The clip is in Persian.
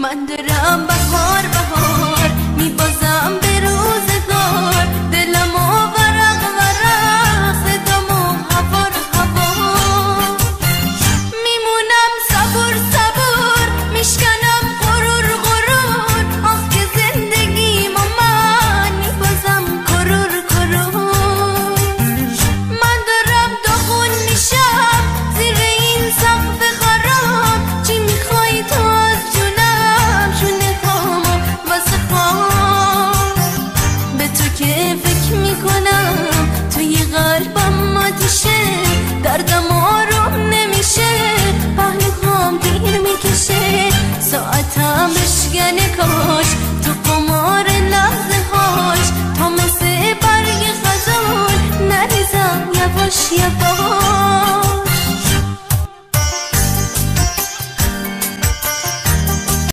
من دارم بهار بهار میبازم به روزگار، دلمو ورق ورق صدامو هوار هوار، میمونم صبور صبور میشکنم غرور غرور، آخ که زندگیمو من میبازم کرور کرور. من دارم داغون میشم زیر این سقف خراب، چی میخوای تو از جونم شونه پامو واسه خواب؟ به تو که فکر میکنم توی قلبم آتیشه، دردم آروم نمیشه، پهلوهام دیر میکشه، ساعتم بشکنه کاش تو قمار لحظه هاش، تا مثل برگ خزان نریزم یواش یواش.